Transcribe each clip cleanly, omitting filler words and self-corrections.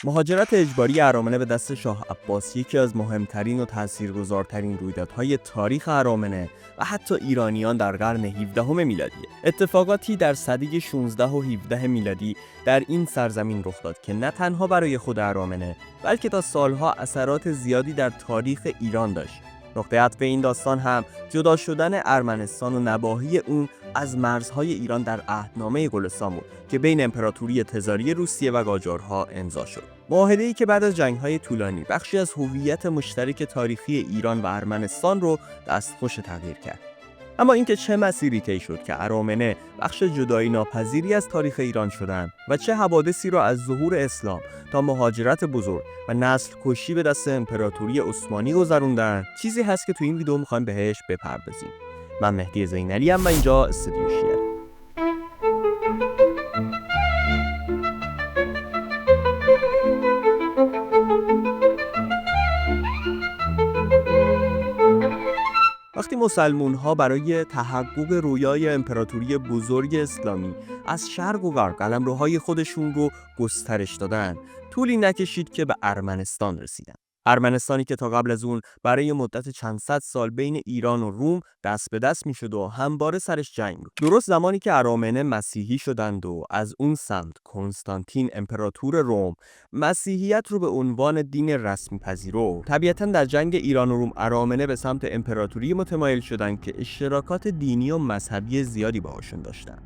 مهاجرت اجباری ارامنه به دست شاه عباس یکی از مهمترین و تاثیرگذارترین رویدادهای تاریخ ارامنه و حتی ایرانیان در قرن 17 میلادی. اتفاقاتی در سده 16 و 17 میلادی در این سرزمین رخ داد که نه تنها برای خود ارامنه بلکه تا سالها اثرات زیادی در تاریخ ایران داشت. نقطه عطف این داستان هم جدا شدن ارمنستان و نواحی اون از مرزهای ایران در عهدنامه گلستان بود که بین امپراتوری تزاری روسیه و قاجارها امضا شد. معاهده‌ای که بعد از جنگ‌های طولانی بخشی از هویت مشترک تاریخی ایران و ارمنستان رو دستخوش تغییر کرد. اما اینکه چه مسیری طی شد که ارامنه بخش جدایی ناپذیری از تاریخ ایران شدند و چه حوادثی را از ظهور اسلام تا مهاجرت بزرگ و نسل کشی به دست امپراتوری عثمانی گذروندن، چیزی هست که تو این ویدیو می‌خوایم بهش بپردازیم. من مهدی زینالی ام و اینجا استودیو شیره. وقتی مسلمان‌ها برای تحقق رویای امپراتوری بزرگ اسلامی از شرق و غرب قلمروهای خودشون رو گسترش دادن، طولی نکشید که به ارمنستان رسیدن. ارمنستانی که تا قبل از اون برای مدت چند صد سال بین ایران و روم دست به دست میشد و همواره سرش جنگ بود. درست زمانی که ارامنه مسیحی شدند و از اون سمت کنستانتین امپراتور روم مسیحیت رو به عنوان دین رسمی پذیرفت، طبیعتاً در جنگ ایران و روم ارامنه به سمت امپراتوری متمایل شدند که اشتراکات دینی و مذهبی زیادی باهاشون داشتن.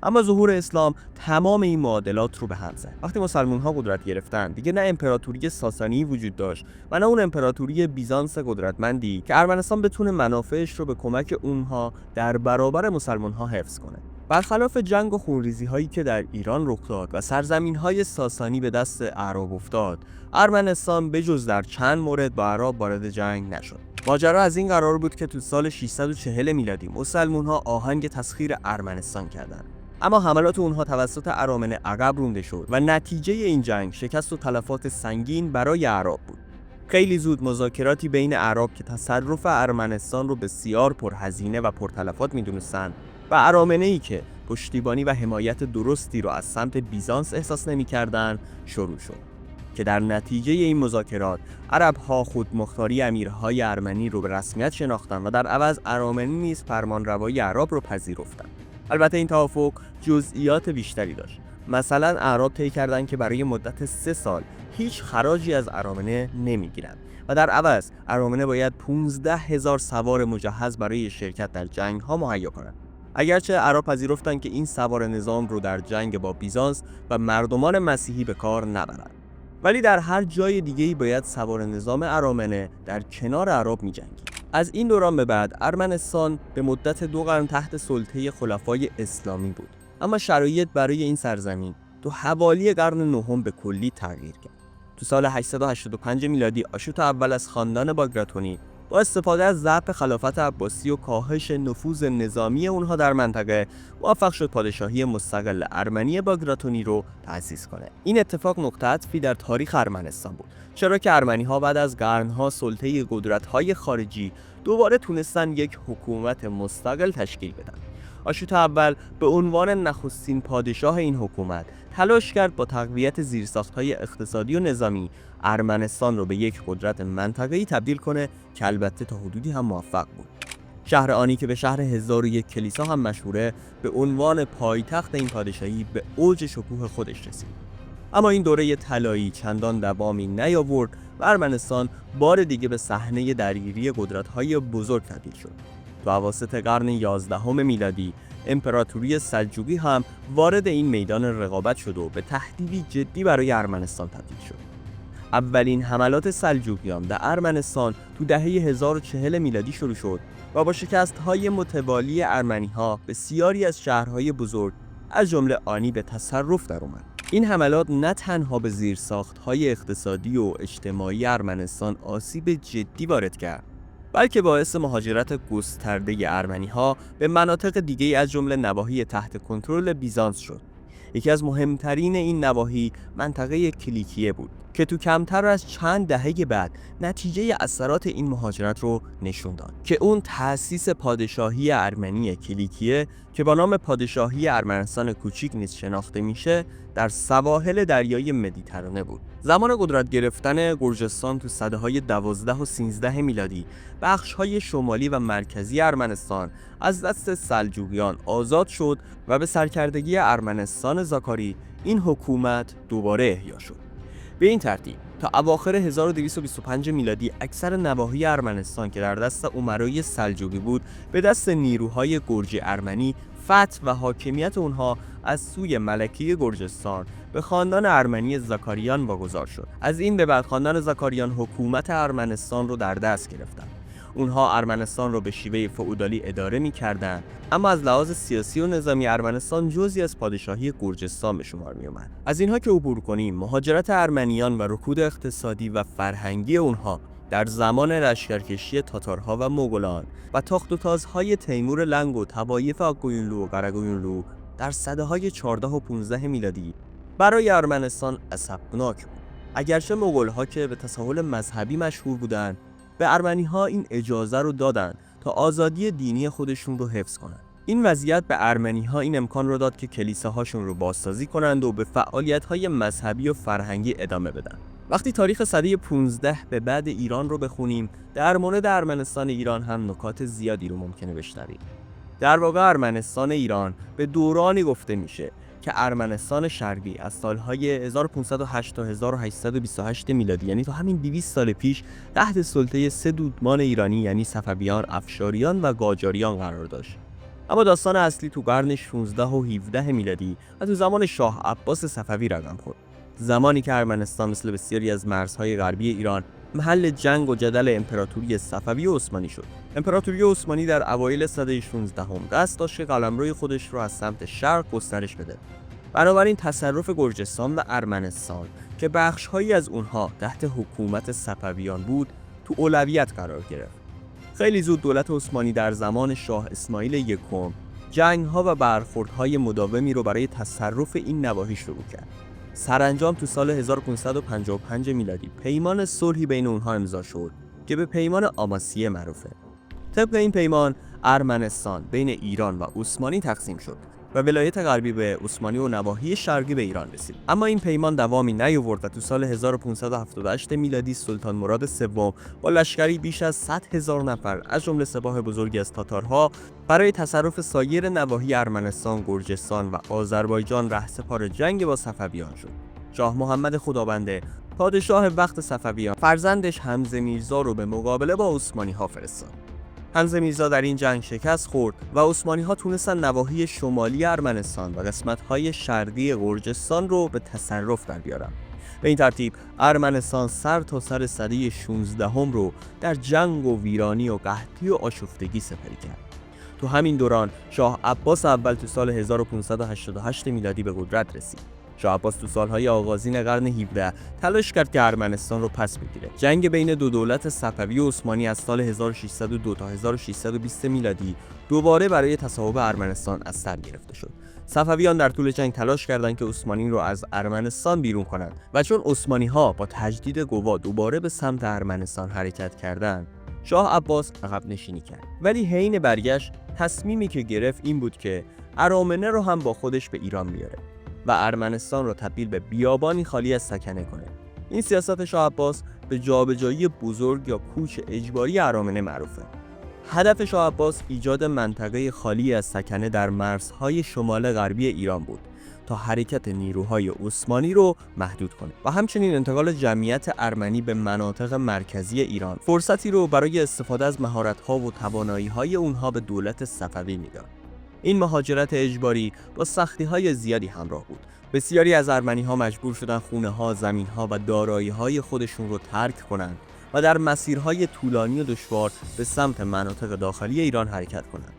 اما ظهور اسلام تمام این معادلات رو به هم زد. وقتی مسلمان‌ها قدرت گرفتن، دیگه نه امپراتوری ساسانی وجود داشت و نه اون امپراتوری بیزانس قدرتمندی که ارمنستان بتونه منافعش رو به کمک اونها در برابر مسلمان‌ها حفظ کنه. برخلاف جنگ و خونریزی‌هایی که در ایران رخ داد و سرزمین‌های ساسانی به دست اعراب افتاد، ارمنستان بجز در چند مورد با اعراب وارد جنگ نشد. ماجرا از این قرار بود که تو سال 640 میلادی مسلمان‌ها آهنگ تسخیر ارمنستان کردند. اما حملات اونها توسط ارامنه عقب رونده شد و نتیجه این جنگ شکست و تلفات سنگین برای اعراب بود. خیلی زود مذاکراتی بین اعراب که تصرف ارمنستان رو بسیار پرهزینه و پرتلفات میدونستند و ارامنه‌ای که پشتیبانی و حمایت درستی رو از سمت بیزانس احساس نمی‌کردند شروع شد که در نتیجه این مذاکرات عرب‌ها خودمختاری امیرهای ارمنی رو به رسمیت شناختند و در عوض ارامنه نیز فرمانروایی اعراب رو پذیرفتند. البته این توافق جزئیات بیشتری داشت. مثلا اعراب طی کردند که برای مدت 3 سال هیچ خراجی از ارامنه نمیگیرند و در عوض ارامنه باید 15,000 سوار مجهز برای شرکت در جنگ‌ها مهیا کنند. اگرچه اعراب پذیرفتند که این سوار نظام رو در جنگ با بیزانس و مردمان مسیحی به کار نبرند، ولی در هر جای دیگه‌ای باید سوار نظام ارامنه در کنار اعراب می‌جنگید. از این دوران به بعد ارمنستان به مدت 2 قرن تحت سلطه خلفای اسلامی بود، اما شرایط برای این سرزمین تو حوالی قرن نهم به کلی تغییر کرد. تو سال 885 میلادی آشوت اول از خاندان باگراتونی با استفاده از ضعف خلافت عباسی و کاهش نفوذ نظامی اونها در منطقه موفق شد پادشاهی مستقل ارمنی باگراتونی رو تأسیس کنه. این اتفاق نقطه عطفی در تاریخ ارمنستان بود، چرا که ارمنی‌ها بعد از قرن‌ها سلطه قدرت‌های خارجی دوباره تونستن یک حکومت مستقل تشکیل بدن. آشوت اول به عنوان نخستین پادشاه این حکومت تلاش کرد با تقویت زیرساخت‌های اقتصادی و نظامی ارمنستان رو به یک قدرت منطقه‌ای تبدیل کنه که البته تا حدودی هم موفق بود. شهر آنی که به شهر 1001 کلیسا هم مشهوره به عنوان پایتخت این پادشاهی به اوج شکوه خودش رسید. اما این دوره طلایی چندان دوامی نیاورد و ارمنستان بار دیگه به صحنه درگیری قدرت‌های بزرگ تبدیل شد. تو اواسط قرن 11 میلادی امپراتوری سلجوقی هم وارد این میدان رقابت شد و به تهدیدی جدی برای ارمنستان تبدیل شد. اولین حملات سلجوقیان در ارمنستان تو دهه 1040 میلادی شروع شد و با شکست‌های متوالی ارمنی‌ها بسیاری از شهرهای بزرگ از جمله آنی به تصرف در اومد. این حملات نه تنها به زیرساخت‌های اقتصادی و اجتماعی ارمنستان آسیب جدی وارد کرد، بلکه باعث مهاجرت گسترده ارمنی‌ها به مناطق دیگه از جمله نواحی تحت کنترل بیزانس شد. یکی از مهمترین این نواحی منطقه کلیکیه بود که تو کمتر از چند دهه بعد نتیجه اثرات این مهاجرت رو نشون داد که اون تأسیس پادشاهی ارمنی کلیکیه که با نام پادشاهی ارمنستان کوچیک نیز شناخته میشه در سواحل دریای مدیترانه بود. زمان قدرت گرفتن گرجستان تو سده‌های 12 و 13 میلادی بخش‌های شمالی و مرکزی ارمنستان از دست سلجوقیان آزاد شد و به سرکردگی ارمنستان زاکاری این حکومت دوباره احیا شد. به این ترتیب تا اواخر 1225 میلادی اکثر نواحی ارمنستان که در دست امرای سلجوقی بود به دست نیروهای گرجی ارمنی فتح و حاکمیت اونها از سوی ملکه گرجستان به خاندان ارمنی زاکاریان واگذار شد. از این به بعد خاندان زاکاریان حکومت ارمنستان رو در دست گرفتند. اونها ارمنستان رو به شیوه فئودالی اداره می‌کردند، اما از لحاظ سیاسی و نظامی ارمنستان جزئی از پادشاهی گرجستان به شمار می‌آمد. از اینها که عبور کنیم، مهاجرت ارمنیان و رکود اقتصادی و فرهنگی اونها در زمان لشکرکشی تاتارها و مغولان و تاخت و تازهای تیمور لنگ و طوایف آگویونلو و قرگویونلو در سده‌های 14 و 15 میلادی برای ارمنستان عصبناک بود. اگرچه مغول‌ها که به تساهل مذهبی مشهور بودند، به ارمنی‌ها این اجازه رو دادن تا آزادی دینی خودشون رو حفظ کنند. این وضعیت به ارمنی‌ها این امکان رو داد که کلیساهاشون رو بازسازی کنند و به فعالیت‌های مذهبی و فرهنگی ادامه بدن. وقتی تاریخ سده 15 به بعد ایران رو بخونیم، در مورد ارمنستان ایران هم نکات زیادی رو ممکنه بشنویم. در واقع ارمنستان ایران به دورانی گفته میشه که ارمنستان شرقی از سالهای 1508 تا 1828 میلادی، یعنی تا همین 200 سال پیش، تحت سلطه سه دودمان ایرانی یعنی صفویان، افشاریان و قاجاریان قرار داشت. اما داستان اصلی تو قرن 16 و 17 میلادی و تو زمان شاه عباس صفوی رقم خورد. زمانی که ارمنستان مثل بسیاری از مرزهای غربی ایران محل جنگ و جدل امپراتوری صفوی و عثمانی شد. امپراتوری عثمانی در اوایل سده 16 دست داشت که قلمرو خودش رو از سمت شرق گسترش بده. بنابراین تصرف گرجستان و ارمنستان که بخش‌هایی از اونها تحت حکومت صفویان بود، تو اولویت قرار گرفت. خیلی زود دولت عثمانی در زمان شاه اسماعیل یکم جنگ‌ها و برخوردهای مداومی رو برای تصرف این نواحی شروع کرد. سرانجام تو سال 1555 میلادی پیمان صلحی بین اونها امضا شد که به پیمان آماسیه معروفه. طبق این پیمان ارمنستان بین ایران و عثمانی تقسیم شد و ولایت غربی به عثمانی و نواحی شرقی به ایران رسید. اما این پیمان دوامی نیاورد و تو سال 1578 میلادی سلطان مراد سوم با لشکری بیش از 100,000 نفر از جمله سپاه بزرگی از تاتارها برای تصرف سایر نواحی ارمنستان، گرجستان و آذربایجان رهسپار جنگ با صفویان شد. شاه محمد خدابنده پادشاه وقت صفویان فرزندش حمزه میرزا رو به مقابله با عثمانی‌ها فرستاد. حمزه میرزا در این جنگ شکست خورد و عثمانی‌ها تونستن نواحی شمالی ارمنستان و قسمت‌های شرقی گرجستان رو به تصرف در بیارن. به این ترتیب ارمنستان سر تا سر سده 16 رو در جنگ و ویرانی و قحطی و آشفتگی سپری کرد. تو همین دوران شاه عباس اول تو سال 1588 میلادی به قدرت رسید. شاه عباس تو سالهای آغازین قرن 17 تلاش کرد که ارمنستان رو پس بگیره. جنگ بین دو دولت صفوی و عثمانی از سال 1602 تا 1620 میلادی دوباره برای تصاحب ارمنستان از سر گرفته شد. صفویان در طول جنگ تلاش کردند که عثمانی رو از ارمنستان بیرون کنند و چون عثمانی‌ها با تجدید قوا دوباره به سمت ارمنستان حرکت کردند، شاه عباس عقب نشینی کرد. ولی حین برگشت تصمیمی که گرفت این بود که ارامنه رو هم با خودش به ایران بیاره و ارمنستان رو تبدیل به بیابانی خالی از سکنه کنه. این سیاست شاه عباس به جابجایی بزرگ یا کوچ اجباری ارامنه معروفه. هدف شاه عباس ایجاد منطقه خالی از سکنه در مرزهای شمال غربی ایران بود تا حرکت نیروهای عثمانی رو محدود کنه و همچنین انتقال جمعیت ارمنی به مناطق مرکزی ایران فرصتی رو برای استفاده از مهارت‌ها و توانایی‌های اونها به دولت صفوی میداد. این مهاجرت اجباری با سختی‌های زیادی همراه بود. بسیاری از ارمنی‌ها مجبور شدن خونه‌ها، زمین‌ها و دارایی‌های خودشون رو ترک کنند و در مسیرهای طولانی و دشوار به سمت مناطق داخلی ایران حرکت کنند.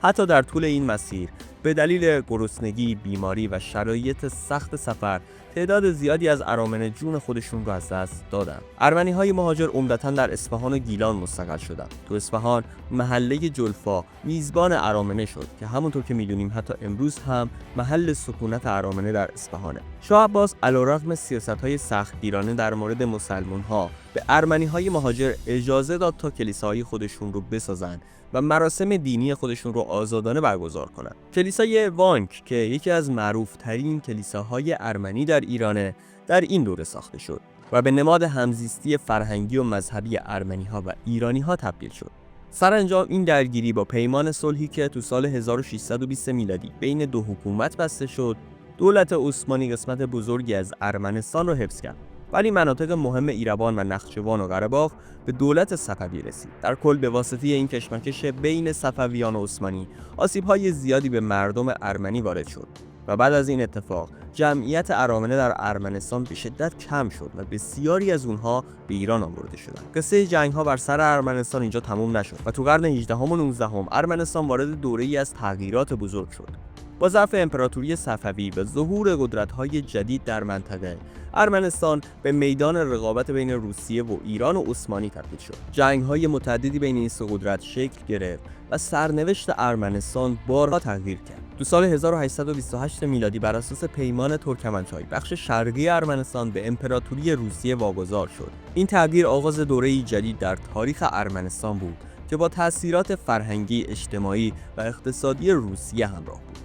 حتی در طول این مسیر به دلیل گرسنگی، بیماری و شرایط سخت سفر تعداد زیادی از ارامنه جون خودشون رو از دست دادن. ارمنی‌های مهاجر عمدتاً در اصفهان و گیلان مستقر شدند. تو اصفهان محله جلفا میزبان ارامنه شد که همونطور که میدونیم حتی امروز هم محل سکونت ارامنه در اصفهانه. شاه عباس علیرغم سیاست‌های سختگیرانه در مورد مسلمان‌ها به ارمنی‌های مهاجر اجازه داد تا کلیساهای خودشون رو بسازن و مراسم دینی خودشون رو آزادانه برگزار کنند. کلیسای وانک که یکی از معروف‌ترین کلیساهای ارمنی در ایرانه، در این دوره ساخته شد و به نماد همزیستی فرهنگی و مذهبی ارمنی‌ها و ایرانی‌ها تبدیل شد. سرانجام این درگیری با پیمان صلحی که تو سال 1620 میلادی بین دو حکومت بسته شد، دولت عثمانی قسمت بزرگی از ارمنستان را حفظ کرد، ولی مناطق مهم ایروان و نخچوان و قره‌باغ به دولت صفوی رسید. در کل به واسطه این کشمکش بین صفویان و عثمانی، آسیب‌های زیادی به مردم ارمنی وارد شد و بعد از این اتفاق جمعیت ارامنه در ارمنستان به شدت کم شد و بسیاری از اونها به ایران آورده شدند. قصه جنگ‌ها بر سر ارمنستان اینجا تموم نشد و تو قرن 18 و 19 ارمنستان وارد دوره‌ای از تغییرات بزرگ شد. با ضعف امپراتوری صفوی و ظهور قدرت‌های جدید در منطقه، ارمنستان به میدان رقابت بین روسیه و ایران و عثمانی تبدیل شد. جنگ‌های متعددی بین این سه قدرت شکل گرفت و سرنوشت ارمنستان بارها تغییر کرد. تو سال 1828 میلادی بر اساس پیمان ترکمنچای بخش شرقی ارمنستان به امپراتوری روسیه واگذار شد. این تغییر آغاز دوره‌ای جدید در تاریخ ارمنستان بود که با تأثیرات فرهنگی، اجتماعی و اقتصادی روسیه همراه بود.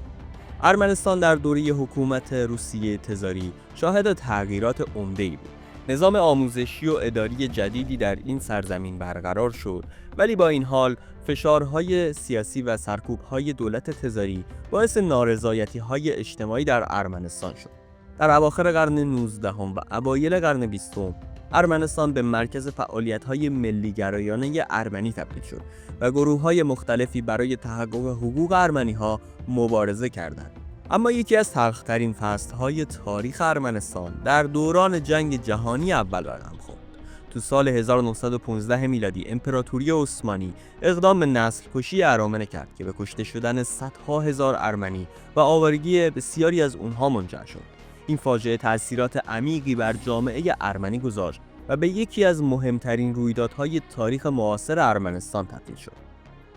ارمنستان در دوره حکومت روسیه تزاری شاهد تغییرات عمده‌ای بود. نظام آموزشی و اداری جدیدی در این سرزمین برقرار شد، ولی با این حال فشارهای سیاسی و سرکوب‌های دولت تزاری باعث نارضایتی‌های اجتماعی در ارمنستان شد. در اواخر قرن 19 و اوایل قرن 20 ارمنستان به مرکز فعالیت‌های ملی‌گرایانه ارمنی تبدیل شد و گروه‌های مختلفی برای تحقق حقوق ارمنی‌ها مبارزه کردند. اما یکی از تلخ‌ترین فصل‌های تاریخ ارمنستان در دوران جنگ جهانی اول رقم خورد. تو سال 1915 میلادی امپراتوری عثمانی اقدام به نسل‌کشی ارامنه کرد که به کشته شدن صدها هزار ارمنی و آوارگی بسیاری از اونها منجر شد. این فاجعه تأثیرات عمیقی بر جامعه ارمنی گذاشت و به یکی از مهمترین رویدادهای تاریخ معاصر ارمنستان تبدیل شد.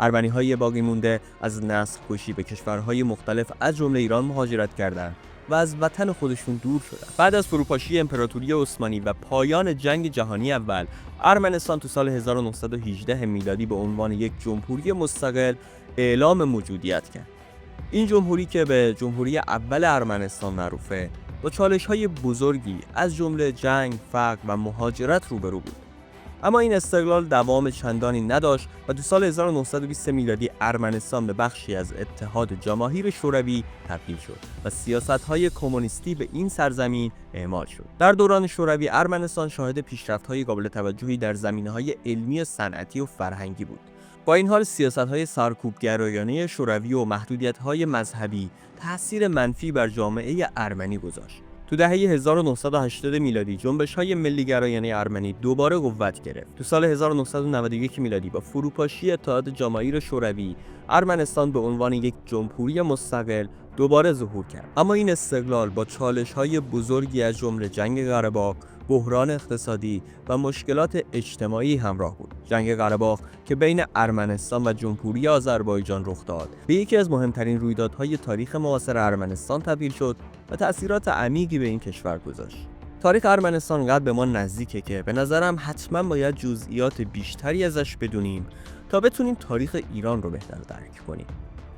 ارمنی‌های باقی مونده از نسل‌کشی به کشورهای مختلف از جمله ایران مهاجرت کردند و از وطن خودشون دور شدند. بعد از فروپاشی امپراتوری عثمانی و پایان جنگ جهانی اول، ارمنستان تو سال 1918 میلادی به عنوان یک جمهوری مستقل اعلام موجودیت کرد. این جمهوری که به جمهوری اول ارمنستان معروفه، با چالش‌های بزرگی از جمله جنگ، فقر و مهاجرت روبرو بود. اما این استقلال دوام چندانی نداشت و تو سال 1920 میلادی ارمنستان به بخشی از اتحاد جماهیر شوروی تبدیل شد و سیاست‌های کمونیستی به این سرزمین اعمال شد. در دوران شوروی ارمنستان شاهد پیشرفت‌های قابل توجهی در زمینه‌های علمی، صنعتی و فرهنگی بود. با این حال سیاست‌های سرکوبگرایانه شوروی و محدودیت‌های مذهبی تأثیر منفی بر جامعه ارمنی گذاشت. تو دهه 1980 میلادی جنبش‌های ملی‌گرایانه ارمنی دوباره قوت گرفت. تو سال 1991 میلادی با فروپاشی اتحاد جماهیر شوروی، ارمنستان به عنوان یک جمهوری مستقل دوباره ظهور کرد. اما این استقلال با چالش‌های بزرگی از جمله جنگ قره‌باغ، بحران اقتصادی و مشکلات اجتماعی همراه بود. جنگ قره‌باغ که بین ارمنستان و جمهوری آذربایجان رخ داد، به یکی از مهمترین رویدادهای تاریخ معاصر ارمنستان تبدیل شد و تأثیرات عمیقی به این کشور گذاشت. تاریخ ارمنستان انقدر به ما نزدیکه که به نظرم حتما باید جزئیات بیشتری ازش بدونیم تا بتونیم تاریخ ایران رو بهتر درک کنیم.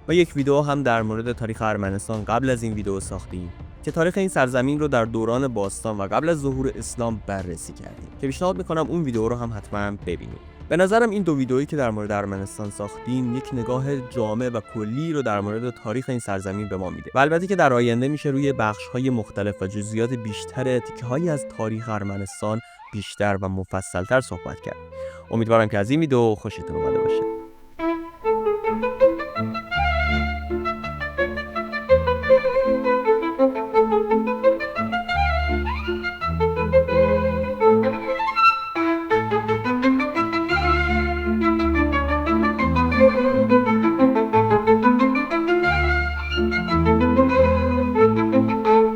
ما یک ویدیو هم در مورد تاریخ ارمنستان قبل از این ویدیو ساختیم که تاریخ این سرزمین رو در دوران باستان و قبل از ظهور اسلام بررسی کردیم که پیشنهاد میکنم اون ویدیو رو هم حتما ببینید. به نظرم این دو ویدئویی که در مورد ارمنستان ساختیم یک نگاه جامع و کلی رو در مورد تاریخ این سرزمین به ما میده و البته که در آینده میشه روی بخش‌های مختلف و جزئیات بیشتر تیکه‌هایی از تاریخ ارمنستان بیشتر و مفصل‌تر صحبت کرد. امیدوارم که از این ویدیو خوشتون اومده باشه.